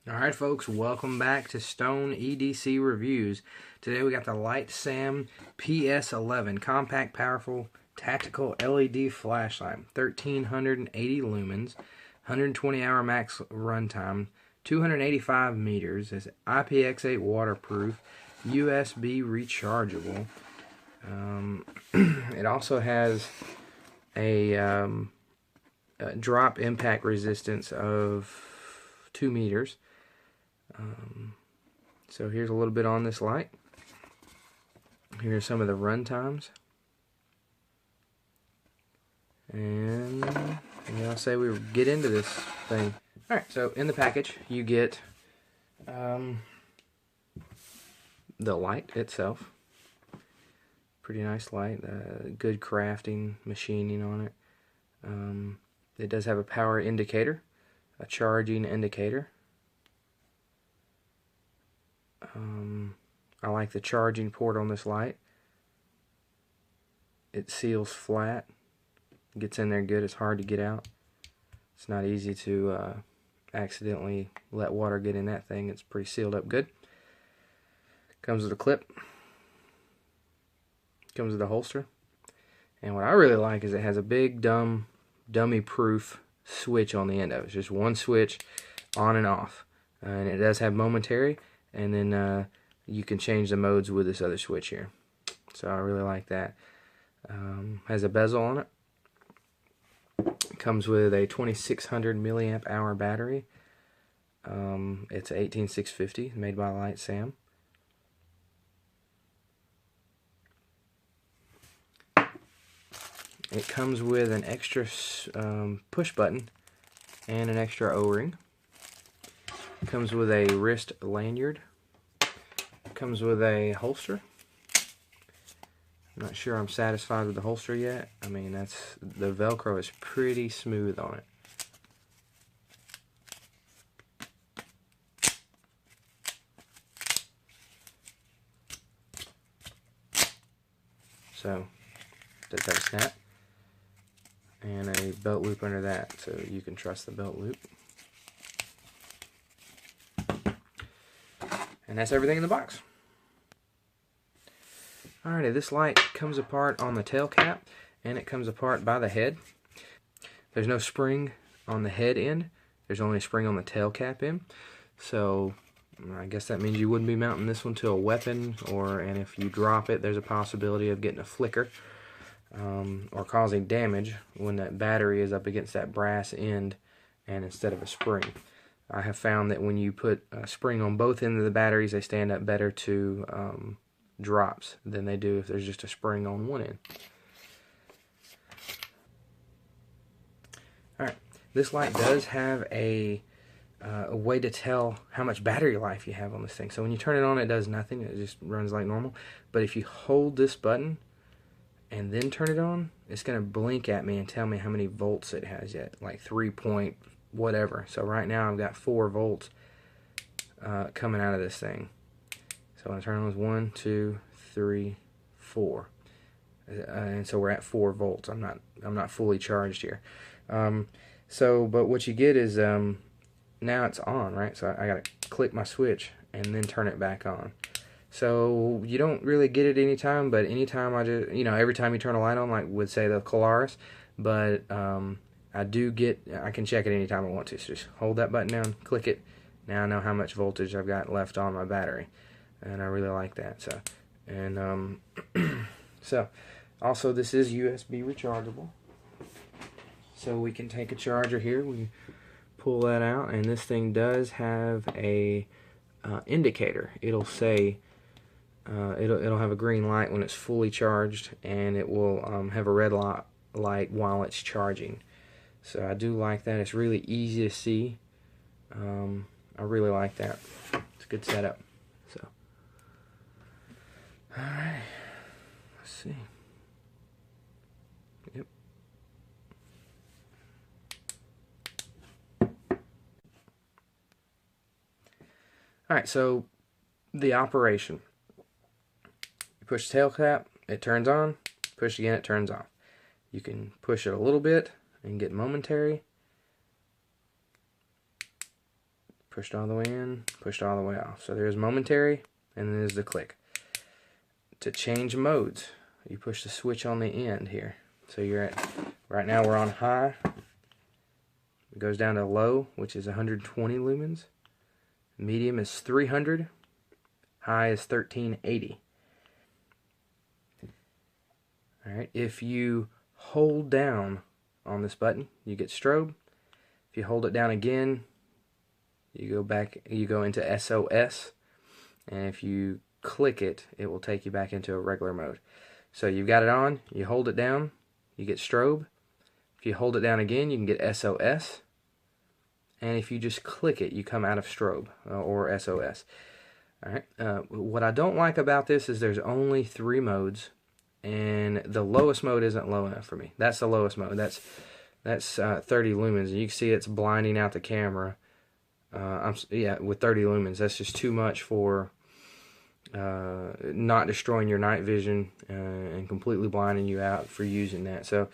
Alright folks, welcome back to Stone EDC Reviews. Today we got the Litesam PS11 Compact Powerful Tactical LED Flashlight. 1380 lumens, 120 hour max runtime, 285 meters, it's IPX8 waterproof, USB rechargeable. It also has a drop impact resistance of 2 meters. So here's a little bit on this light. Here's some of the run times. And I'll say we get into this thing. Alright, so in the package you get the light itself. Pretty nice light. Good crafting, machining on it. It does have a power indicator, a charging indicator. I like the charging port on this light. It seals flat. Gets in there good. It's hard to get out. It's not easy to accidentally let water get in that thing. It's pretty sealed up good. Comes with a clip. Comes with a holster. And what I really like is it has a big dummy proof switch on the end of it. It's just one switch on and off. And it does have momentary. And then you can change the modes with this other switch here. So I really like that. Has a bezel on it. It comes with a 2600 milliamp hour battery. It's an 18650 made by Litesam. It comes with an extra push button and an extra O-ring. Comes with a wrist lanyard. Comes with a holster. I'm not sure I'm satisfied with the holster yet. I mean, the Velcro is pretty smooth on it. So, does have a snap. And a belt loop under that, so you can trust the belt loop. And that's everything in the box. Alrighty, this light comes apart on the tail cap, and it comes apart by the head. There's no spring on the head end. There's only a spring on the tail cap end. So I guess that means you wouldn't be mounting this one to a weapon, and if you drop it, there's a possibility of getting a flicker or causing damage when that battery is up against that brass end and instead of a spring. I have found that when you put a spring on both ends of the batteries, they stand up better to drops than they do if there's just a spring on one end. Alright, this light does have a way to tell how much battery life you have on this thing. So when you turn it on, it does nothing. It just runs like normal. But if you hold this button and then turn it on, it's going to blink at me and tell me how many volts it has yet, like 3 point whatever. So right now I've got 4 volts coming out of this thing. So when I turn on, it's 1, 2, 3, 4, and so we're at 4 volts. I'm not fully charged here. But what you get is now it's on, right? So I gotta click my switch and then turn it back on. So you don't really get it anytime, but anytime every time you turn a light on, like would say the Colaris, but I can check it anytime I want to. So just hold that button down, click it. Now I know how much voltage I've got left on my battery, and I really like that. So, and so also this is USB rechargeable. So we can take a charger here. We pull that out, and this thing does have a indicator. It'll say it'll have a green light when it's fully charged, and it will have a red light while it's charging. So I do like that. It's really easy to see. I really like that. It's a good setup. So, all right, let's see. Yep. All right, so the operation. You push the tail cap, it turns on. Push again, it turns off. You can push it a little bit and get momentary. pushed all the way in, pushed all the way off. So there's momentary, and then there's the click. To change modes, you push the switch on the end here. So you're at, right now we're on high. It goes down to low, which is 120 lumens. Medium is 300. High is 1380. Alright, if you hold down on this button, you get strobe. If you hold it down again, you go into SOS. And if you click it, it will take you back into a regular mode. So you've got it on, you hold it down, you get strobe. If you hold it down again, you can get SOS. And if you just click it, you come out of strobe or SOS. Alright, what I don't like about this is there's only 3 modes, and the lowest mode isn't low enough for me. That's the lowest mode. That's 30 lumens. You can see it's blinding out the camera. Yeah, with 30 lumens, that's just too much for not destroying your night vision and completely blinding you out for using that. So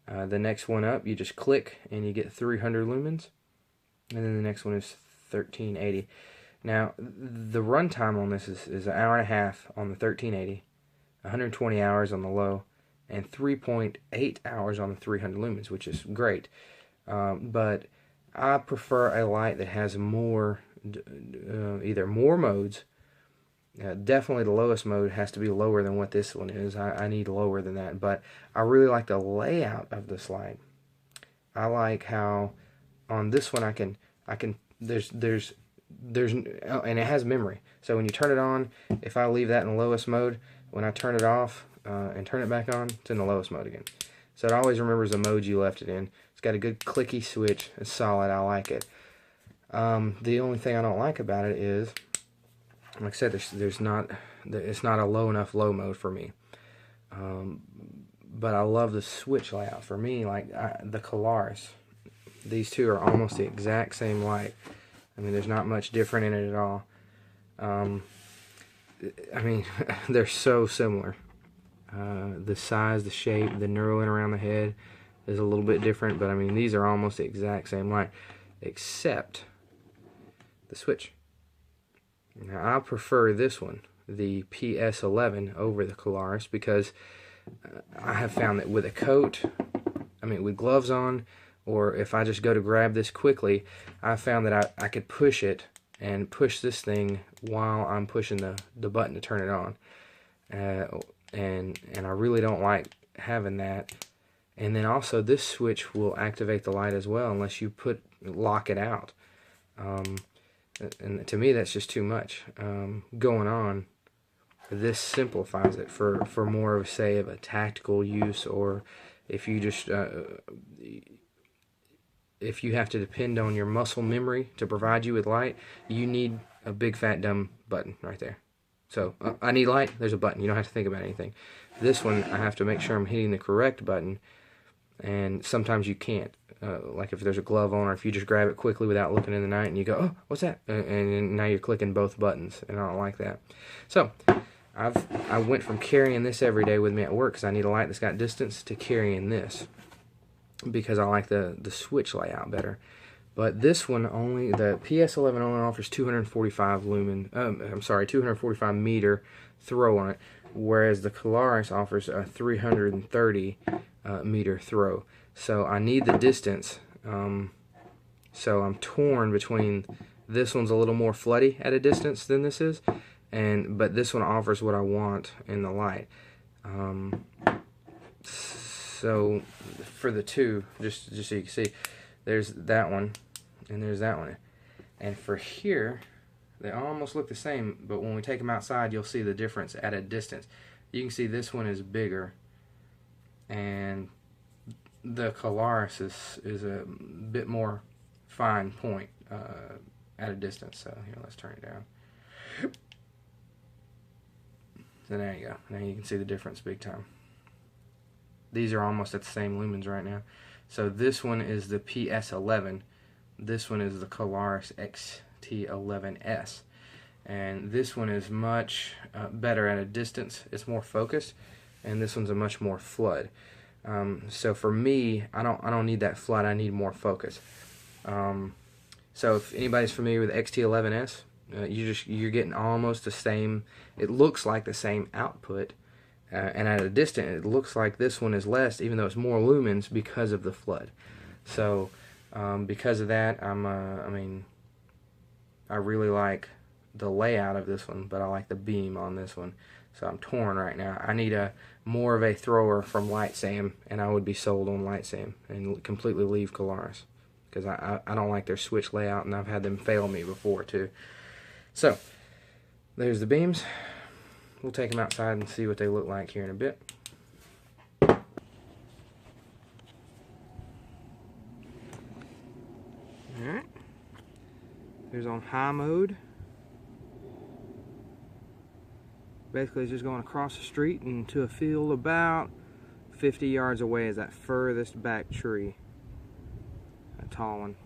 the next one up, you just click and you get 300 lumens, and then the next one is 1380. Now the runtime on this is an hour and a half on the 1380, 120 hours on the low, and 3.8 hours on the 300 lumens, which is great. But I prefer a light that has more, either more modes. Definitely the lowest mode has to be lower than what this one is. I need lower than that, but I really like the layout of this light. I like how on this one I can and it has memory. So when you turn it on, if I leave that in the lowest mode, when I turn it off and turn it back on, it's in the lowest mode again. So it always remembers the mode you left it in. It's got a good clicky switch. It's solid. I like it. The only thing I don't like about it is, like I said, it's not a low enough low mode for me. But I love the switch layout. For me, like the Colaris, these two are almost the exact same light. I mean, there's not much different in it at all. I mean, they're so similar. The size, the shape, the knurling around the head is a little bit different, but I mean, these are almost the exact same light, except the switch. Now, I prefer this one, the PS11, over the Colaris, because I have found that with a coat, I mean, with gloves on, or if I just go to grab this quickly, I found that I could push it and push this thing while I'm pushing the button to turn it on. And I really don't like having that. And then also this switch will activate the light as well unless you lock it out. And to me that's just too much going on. This simplifies it for more of a tactical use, or if you just if you have to depend on your muscle memory to provide you with light, you need a big fat dumb button right there. So I need light, there's a button. You don't have to think about anything. This one, I have to make sure I'm hitting the correct button, and sometimes you can't. Like if there's a glove on, or if you just grab it quickly without looking in the night and you go, oh, what's that? And now you're clicking both buttons, and I don't like that. So I went from carrying this every day with me at work because I need a light that's got distance, to carrying this because I like the switch layout better. But this one only, the PS11 only offers 245 meter throw on it, whereas the Colaris offers a 330 meter throw. So I need the distance. So I'm torn between, this one's a little more floody at a distance than this is, but this one offers what I want in the light. So for the two, just so you can see, there's that one and there's that one. And for here, they almost look the same, but when we take them outside, you'll see the difference at a distance. You can see this one is bigger, and the Colaris is a bit more fine point at a distance. So here, let's turn it down. So there you go. Now you can see the difference big time. These are almost at the same lumens right now. So this one is the PS11. This one is the Colaris XT11S. And this one is much better at a distance. It's more focused, and this one's a much more flood. So for me, I don't need that flood. I need more focus. So if anybody's familiar with XT11S, you're getting almost the same. It looks like the same output, and at a distance, it looks like this one is less, even though it's more lumens because of the flood. So because of that, I mean, I really like the layout of this one, but I like the beam on this one. So I'm torn right now. I need more of a thrower from Litesam, and I would be sold on Litesam and completely leave Colaris, because I don't like their switch layout, and I've had them fail me before too. So there's the beams. We'll take them outside and see what they look like here in a bit. Alright, there's on high mode. Basically, it's just going across the street into a field about 50 yards away is that furthest back tree. A tall one.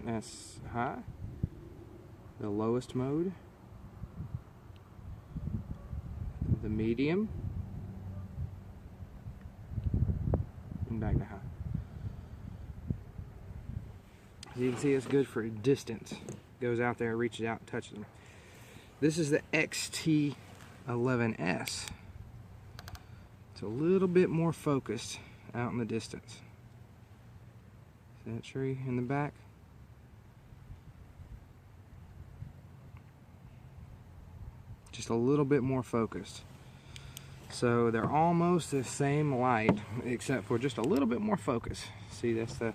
That's high. The lowest mode. The medium. And back to high. As you can see, it's good for distance. Goes out there, reaches out, and touches them. This is the XT11S. It's a little bit more focused out in the distance. See that tree in the back? Just a little bit more focused. So they're almost the same light, except for just a little bit more focus. See, that's the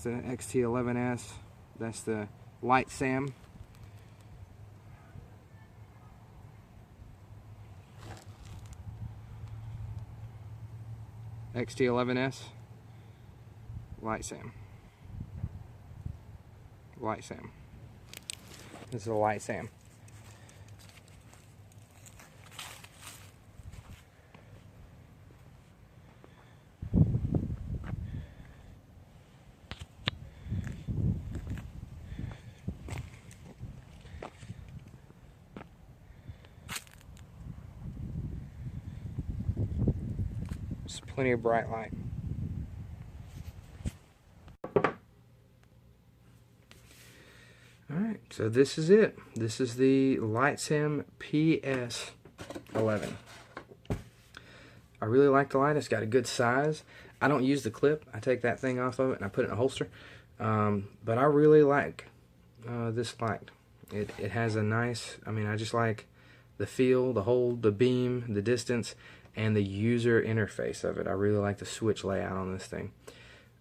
XT11S. That's the Litesam. XT11S. Litesam. Litesam. This is a Litesam. It's plenty of bright light. Alright, so this is it. This is the Litesam PS11. I really like the light. It's got a good size. I don't use the clip. I take that thing off of it and I put it in a holster. But I really like this light. It has a nice, I just like the feel, the hold, the beam, the distance, and the user interface of it. I really like the switch layout on this thing.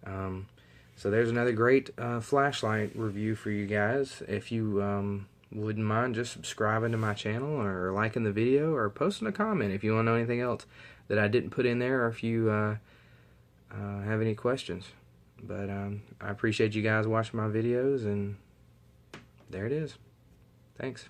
So there's another great flashlight review for you guys. If you wouldn't mind just subscribing to my channel or liking the video or posting a comment if you want to know anything else that I didn't put in there, or if you have any questions. But I appreciate you guys watching my videos, and there it is. Thanks.